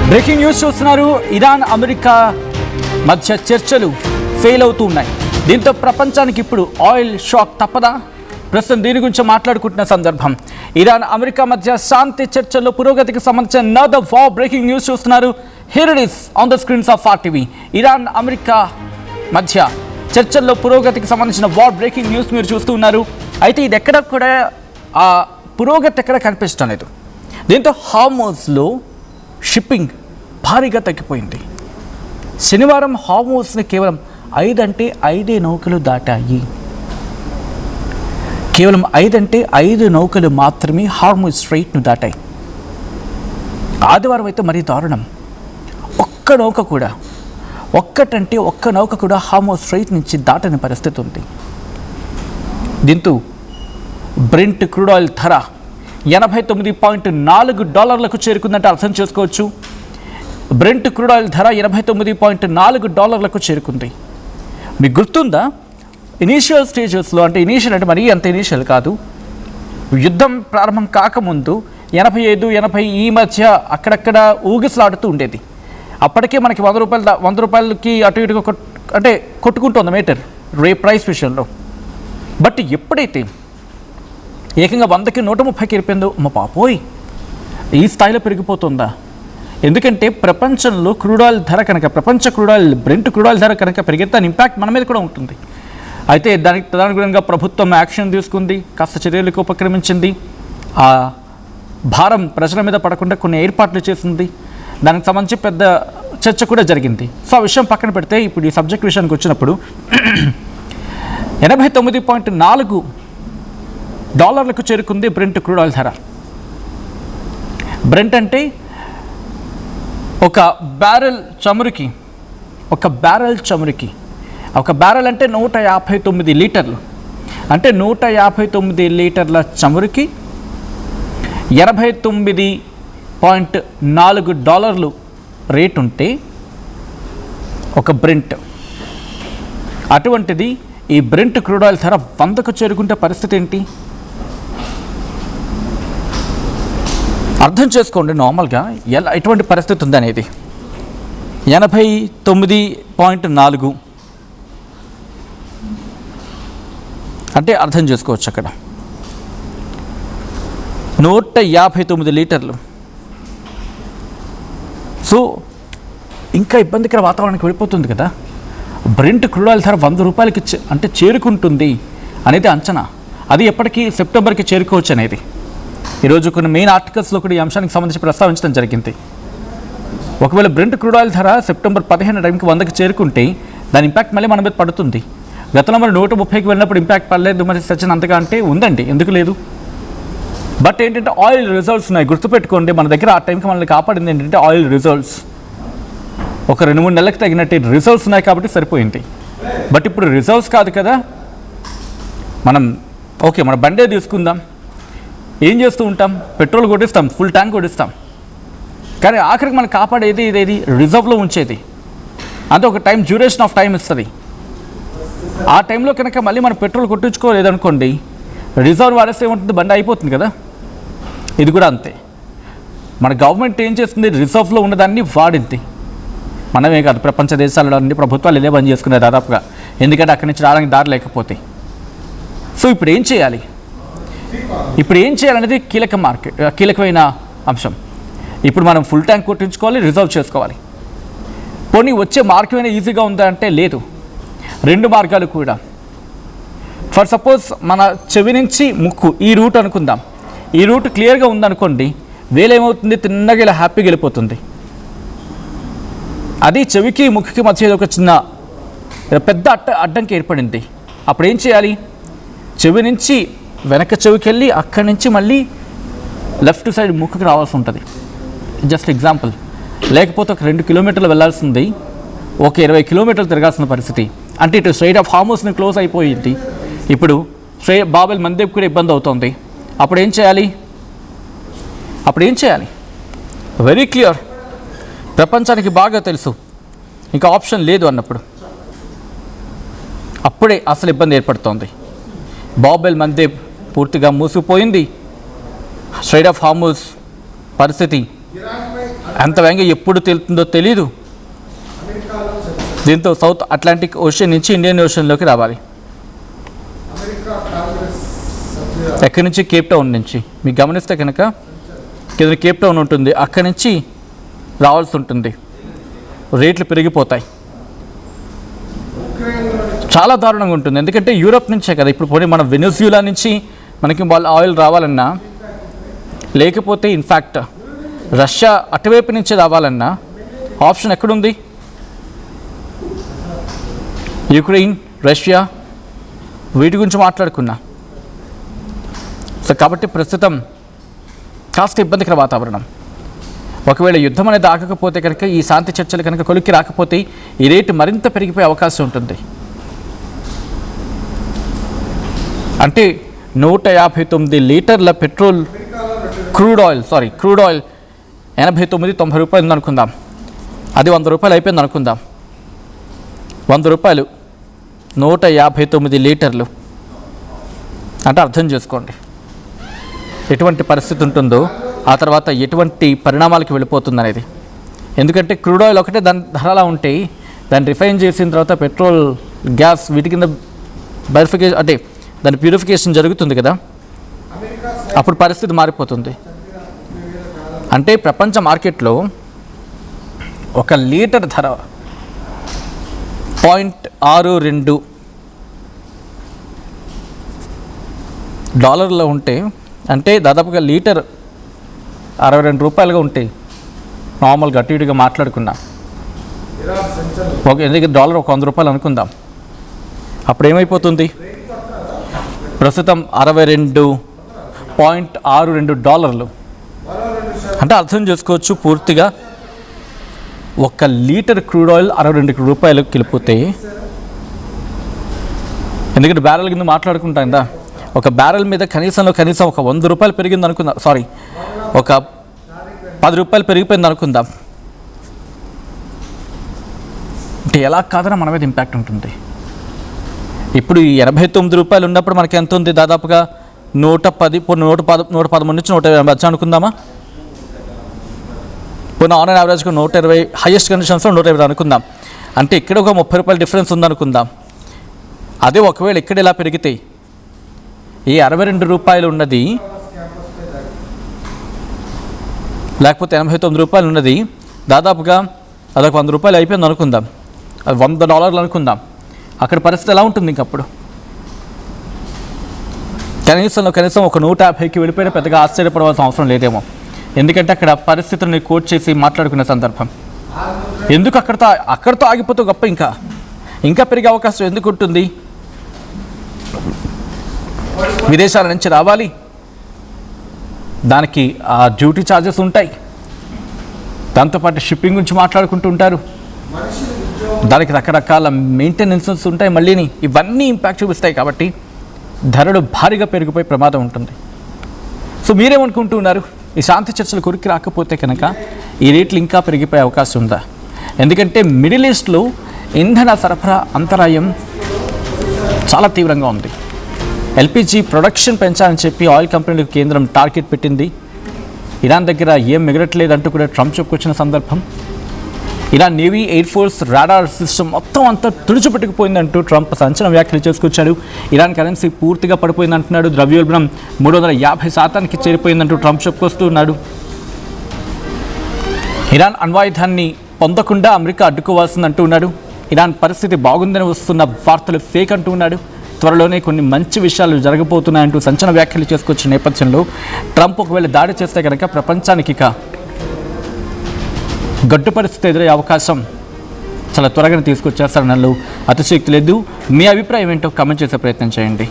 Breaking news చూస్తున్నారు. Iran America మధ్య చర్చలు ఫెయిల్ అవుతూ ఉన్నాయి. దీంతో ప్రపంచానికి ఇప్పుడు ఆయిల్ షాక్ తప్పదా? ప్రస్తుతం దీని గురించి మాట్లాడుకుంటున్న సందర్భం. ఇరాన్ అమెరికా మధ్య శాంతి చర్చల్లో పురోగతికి సంబంధించిన another war బ్రేకింగ్ న్యూస్ చూస్తున్నారు. Here it is on the screens of RTV. Iran America మధ్య చర్చల్లో పురోగతికి సంబంధించిన వార్ బ్రేకింగ్ న్యూస్ మీరు చూస్తూ ఉన్నారు. అయితే ఇది ఎక్కడ కూడా ఆ పురోగతి ఎక్కడ కనిపించడం లేదు. దీంతో హార్మోజ్లో షిప్పింగ్ భారీగా తగ్గిపోయింది. శనివారం హార్మోజ్ని కేవలం 5 నౌకలు దాటాయి. కేవలం 5 నౌకలు మాత్రమే హార్మోజ్ స్ట్రైట్ను దాటాయి. ఆదివారం అయితే మరీ దారుణం. ఒక్క నౌక కూడా హార్మోజ్ స్ట్రైట్ నుంచి దాటని పరిస్థితి ఉంది. దీంతో బ్రెంట్ క్రూడ్ ఆయిల్ ధర $89.4 చేరుకుందంటే అర్థం చేసుకోవచ్చు. బ్రెంట్ క్రూడ్ ఆయిల్ ధర $89.4 చేరుకుంది. మీకు గుర్తుందా, ఇనీషియల్ స్టేజెస్లో, అంటే మరీ అంత ఇనీషియల్ కాదు, యుద్ధం ప్రారంభం కాకముందు 85-80 ఈ మధ్య అక్కడక్కడ ఊగిసలాడుతూ ఉండేది. అప్పటికే మనకి $100 అటు ఇటుగా అంటే కొట్టుకుంటుంది మీటర్ ప్రైస్ విషయంలో. బట్ ఎప్పుడైతే ఏకంగా 100కి 130కి వెళ్ళిపోయిందో, అమ్మ పాపోయ్ ఈ స్థాయిలో పెరిగిపోతుందా? ఎందుకంటే ప్రపంచంలో క్రూడ్ ఆయిల్ ధర కనుక, బ్రెంట్ క్రూడ్ ఆయిల్ ధర కనుక పెరిగితే దాని ఇంపాక్ట్ మన మీద కూడా ఉంటుంది. అయితే దానికి తదనుగుణంగా ప్రభుత్వం యాక్షన్ తీసుకుంది, కాస్త చర్యలకు ఉపక్రమించింది. ఆ భారం ప్రజల మీద పడకుండా కొన్ని ఏర్పాట్లు చేసింది. దానికి సంబంధించి పెద్ద చర్చ కూడా జరిగింది. సో ఆ విషయం పక్కన పెడితే ఇప్పుడు ఈ సబ్జెక్ట్ విషయానికి వచ్చినప్పుడు $89.4 చేరుకుంది బ్రెంట్ క్రూడ్ ఆయిల్ ధర. బ్రెంట్ అంటే ఒక బ్యారెల్ అంటే 159 లీటర్లు. అంటే 159 లీటర్ల చమురుకి $89.4 రేట్ ఉంటే ఒక బ్రెంట్. అటువంటిది ఈ బ్రెంట్ క్రూడ్ ఆయిల్ ధర 100కు చేరుకుంటే పరిస్థితి ఏంటి? అర్థం చేసుకోండి నార్మల్గా ఎలా ఎటువంటి పరిస్థితి ఉందనేది. 89.4 అంటే అర్థం చేసుకోవచ్చు. అక్కడ 159 లీటర్లు. సో ఇంకా ఇబ్బందికర వాతావరణానికి వెళ్ళిపోతుంది కదా. బ్రెంట్ క్రూడ్ ఆయిల్ ధర $100 అంటే చేరుకుంటుంది అనేది అంచనా. అది ఎప్పటికీ సెప్టెంబర్కి చేరుకోవచ్చు అనేది ఈరోజు కొన్ని మెయిన్ ఆర్టికల్స్లో కూడా ఈ అంశానికి సంబంధించి ప్రస్తావించడం జరిగింది. ఒకవేళ బ్రెంట్ క్రూడ్ ఆయిల్ ధర సెప్టెంబర్ 15 టైంకి 100కి చేరుకుంటే దాని ఇంపాక్ట్ మళ్ళీ మన మీద పడుతుంది. గతంలో మరి 130కి వెళ్ళినప్పుడు ఇంపాక్ట్ పడలేదు, మరి సచిన్ అంతగా అంటే ఉందండి, ఎందుకు లేదు. బట్ ఏంటంటే ఆయిల్ రిజర్వ్స్ ఉన్నాయి, గుర్తుపెట్టుకోండి. మన దగ్గర ఆ టైంకి మనల్ని కాపాడింది ఏంటంటే ఆయిల్ రిజర్వ్స్. ఒక 2-3 నెలలకు తగినట్టు రిజర్వ్స్ ఉన్నాయి కాబట్టి సరిపోయింది. బట్ ఇప్పుడు రిజర్వ్స్ కాదు కదా. మన బండే తీసుకుందాం. ఏం చేస్తూ ఉంటాం? పెట్రోల్ కొట్టిస్తాం, ఫుల్ ట్యాంక్ కొట్టిస్తాం. కానీ ఆఖరికి మనకు కాపాడేది ఇదేది రిజర్వ్లో ఉంచేది. అంటే ఒక డ్యూరేషన్ ఆఫ్ టైం ఇస్తుంది. ఆ టైంలో కనుక మళ్ళీ మనం పెట్రోల్ కొట్టించుకోలేదనుకోండి, రిజర్వ్ వాడేస్తే ఏముంటుంది, బండి అయిపోతుంది కదా. ఇది కూడా అంతే. మన గవర్నమెంట్ ఏం చేస్తుంది, రిజర్వ్లో ఉన్నదాన్ని వాడింది. మనమే కాదు, ప్రపంచ దేశాలలో అన్ని ప్రభుత్వాలు ఇదే బంద్ చేసుకున్నాయి దాదాపుగా, ఎందుకంటే అక్కడి నుంచి రావడానికి దారి లేకపోతే. సో ఇప్పుడు ఏం చేయాలనేది కీలకమైన అంశం. ఇప్పుడు మనం ఫుల్ ట్యాంక్ కొట్టించుకోవాలి, రిజర్వ్ చేసుకోవాలి. పోనీ వచ్చే మార్గమైనా ఈజీగా ఉందా అంటే లేదు. 2 మార్గాలు కూడా. ఫర్ సపోజ్ మన చెవి నుంచి ముక్కు ఈ రూట్ అనుకుందాం. ఈ రూట్ క్లియర్గా ఉందనుకోండి, వేలేమవుతుంది, తిన్నగా ఇలా హ్యాపీగా వెళ్ళిపోతుంది. అది చెవికి ముక్కుకి మధ్య ఒక చిన్న పెద్ద అడ్డంకి ఏర్పడింది. అప్పుడు ఏం చేయాలి? చెవి నుంచి వెనక చెవికి వెళ్ళి అక్కడి నుంచి మళ్ళీ లెఫ్ట్ సైడ్ ముక్కుకి రావాల్సి ఉంటుంది. Just example. లేకపోతే ఒక 2 కిలోమీటర్లు వెళ్ళాల్సింది ఒక 20 కిలోమీటర్లు తిరగాల్సిన పరిస్థితి. అంటే ఇటు స్ట్రైట్ ఆఫ్ హార్మోజ్ని క్లోజ్ అయిపోయింది. ఇప్పుడు బాబెల్ మందేబ్ కూడా ఇబ్బంది అవుతుంది. అప్పుడు ఏం చేయాలి? Very clear. ప్రపంచానికి బాగా తెలుసు ఇంకా ఆప్షన్ లేదు అన్నప్పుడు. అప్పుడే అసలు ఇబ్బంది ఏర్పడుతోంది. బాబెల్ మందేబ్ పూర్తిగా మూసుకుపోయింది. స్ట్రైట్ ఆఫ్ హార్మోజ్ పరిస్థితి అంత వేగంగా ఎప్పుడు తేలుతుందో తెలీదు. దీంతో సౌత్ అట్లాంటిక్ ఓషన్ నుంచి ఇండియన్ ఓషన్లోకి రావాలి. ఎక్కడి నుంచి? కేప్ టౌన్ నుంచి. మీకు గమనిస్తే కనుక కింద కేప్ టౌన్ ఉంటుంది, అక్కడి నుంచి రావాల్సి ఉంటుంది. రేట్లు పెరిగిపోతాయి, చాలా దారుణంగా ఉంటుంది. ఎందుకంటే యూరప్ నుంచే కదా ఇప్పుడు పోనీ మన వెనిజులా నుంచి మనకి వాళ్ళ ఆయిల్ రావాలన్నా, లేకపోతే ఇన్ఫ్యాక్ట్ రష్యా అటువైపు నుంచి రావాలన్నా ఆప్షన్ ఎక్కడుంది? యుక్రెయిన్, రష్యా, వీటి గురించి మాట్లాడుకున్నా. సో కాబట్టి ప్రస్తుతం కాస్త ఇబ్బందికర వాతావరణం. ఒకవేళ యుద్ధం అనేది ఆగకపోతే కనుక, ఈ శాంతి చర్చలు కనుక కొలిక్కి రాకపోతే ఈ రేటు మరింత పెరిగిపోయే అవకాశం ఉంటుంది. అంటే 159 లీటర్ల పెట్రోల్ క్రూడ్ ఆయిల్ 89-90 రూపాయలు ఉందనుకుందాం. అది 100 రూపాయలు అయిపోయింది అనుకుందాం. 100 రూపాయలు 159 లీటర్లు అంటే అర్థం చేసుకోండి ఎటువంటి పరిస్థితి ఉంటుందో, ఆ తర్వాత ఎటువంటి పరిణామాలకు వెళ్ళిపోతుంది అనేది. ఎందుకంటే క్రూడ్ ఆయిల్ ఒకటే దాని ధరలా ఉంటే, దాన్ని రిఫైన్ చేసిన తర్వాత పెట్రోల్, గ్యాస్ వీటి కింద బైరిఫికేషన్ అంటే దాని ప్యూరిఫికేషన్ జరుగుతుంది కదా, అప్పుడు పరిస్థితి మారిపోతుంది. అంటే ప్రపంచ మార్కెట్లో 1 లీటర్ ధర $0.62 ఉంటే, అంటే దాదాపుగా లీటర్ 62 రూపాయలుగా ఉంటాయి నార్మల్గా అటు ఇటుగా మాట్లాడుకున్నా. ఓకే, ఎందుకంటే డాలర్ ఒక 100 రూపాయలు అనుకుందాం. అప్పుడు ఏమైపోతుంది? ప్రస్తుతం $62.62. అంటే అర్థం చేసుకోవచ్చు పూర్తిగా 1 లీటర్ క్రూడ్ ఆయిల్ 62 రూపాయలకు వెళ్ళిపోతే, ఎందుకంటే బ్యారెల్ కింద మాట్లాడుకుంటాం కదా, ఒక బ్యారెల్ మీద కనీసం ఒక 100 రూపాయలు పెరిగింది అనుకుందాం, ఒక 10 రూపాయలు పెరిగిపోయింది అనుకుందాం. అంటే ఎలా కాదన్నా మన మీద ఇంపాక్ట్ ఉంటుంది. ఇప్పుడు ఈ 89 రూపాయలు ఉన్నప్పుడు మనకి ఎంత ఉంది? దాదాపుగా 110, 113 నుంచి 120 మధ్య అనుకుందామా? పోనీ ఆన్లైన్ యావరేజ్గా 120, హైయెస్ట్ కండిషన్స్లో 120 అనుకుందాం. అంటే ఇక్కడ ఒక 30 రూపాయల డిఫరెన్స్ ఉందనుకుందాం. అదే ఒకవేళ ఇక్కడ ఇలా పెరిగితే ఈ 62 రూపాయలు ఉన్నది, లేకపోతే 89 రూపాయలు ఉన్నది, దాదాపుగా అదొక 100 రూపాయలు అయిపోయింది అనుకుందాం, అది $100 అనుకుందాం. అక్కడ పరిస్థితి ఎలా ఉంటుంది? ఇంకప్పుడు కనీసం ఒక 150కి వెళ్ళిపోయినా పెద్దగా ఆశ్చర్యపడవలసిన అవసరం లేదేమో. ఎందుకంటే అక్కడ పరిస్థితుల్ని కోట్ చేసి మాట్లాడుకునే సందర్భం. ఎందుకు అక్కడితో ఆగిపోతే గొప్ప, ఇంకా పెరిగే అవకాశం ఎందుకు ఉంటుంది? విదేశాల నుంచి రావాలి, దానికి ఆ డ్యూటీ ఛార్జెస్ ఉంటాయి, దాంతోపాటు షిప్పింగ్ గురించి మాట్లాడుకుంటూ ఉంటారు, దానికి రకరకాల మెయింటెనెన్సెస్ ఉంటాయి, మళ్ళీని ఇవన్నీ ఇంపాక్ట్ చూపిస్తాయి. కాబట్టి ధరలు భారీగా పెరిగిపోయే ప్రమాదం ఉంటుంది. సో మీరేమనుకుంటూ ఉన్నారు? ఈ శాంతి చర్చలు కొరికి రాకపోతే కనుక ఈ రేట్లు ఇంకా పెరిగిపోయే అవకాశం ఉందా? ఎందుకంటే మిడిల్ ఈస్ట్లో ఇంధన సరఫరా అంతరాయం చాలా తీవ్రంగా ఉంది. ఎల్పిజి ప్రొడక్షన్ పెంచాలని చెప్పి ఆయిల్ కంపెనీలకు కేంద్రం టార్గెట్ పెట్టింది. ఇరాన్ దగ్గర ఏం మిగలట్లేదంటూ కూడా ట్రంప్ చెప్పుకొచ్చిన సందర్భం. Iran navy, air force, radar system మొత్తం అంతా తుడిచిపెట్టుకుపోయిందంటూ ట్రంప్ సంచలన వ్యాఖ్యలు చేసుకొచ్చాడు. ఇరాన్ కరెన్సీ పూర్తిగా పడిపోయిందంటున్నాడు. ద్రవ్యోల్బణం 350% చేరిపోయిందంటూ ట్రంప్ చెప్పుకొస్తూ ఉన్నాడు. ఇరాన్ అణ్వాయుధాన్ని పొందకుండా అమెరికా అడ్డుకోవాల్సిందంటూ ఉన్నాడు. ఇరాన్ పరిస్థితి బాగుందని వస్తున్న వార్తలు ఫేక్ అంటూ ఉన్నాడు. త్వరలోనే కొన్ని మంచి విషయాలు జరగబోతున్నాయంటూ సంచలన వ్యాఖ్యలు చేసుకొచ్చిన నేపథ్యంలో ట్రంప్ ఒకవేళ దాడి చేస్తే కనుక ప్రపంచానికి ఇక గడ్డు పరిస్థితి ఎదురయ్యే అవకాశం చాలా త్వరగానే తీసుకొచ్చేస్తారనలో అతిశక్తి లేదు. మీ అభిప్రాయం ఏంటో కామెంట్ చేసే ప్రయత్నం చేయండి.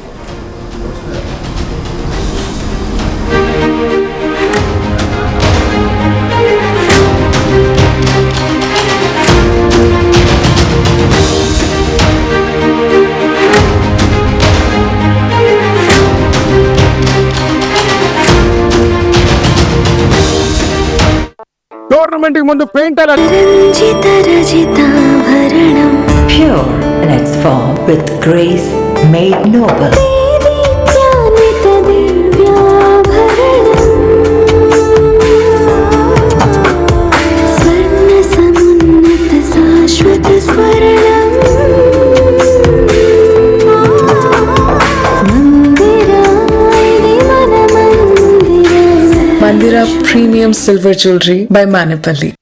టోర్నమెంట్ కి ముందు painter Pure in its form with grace made noble. premium silver jewelry by Manipali.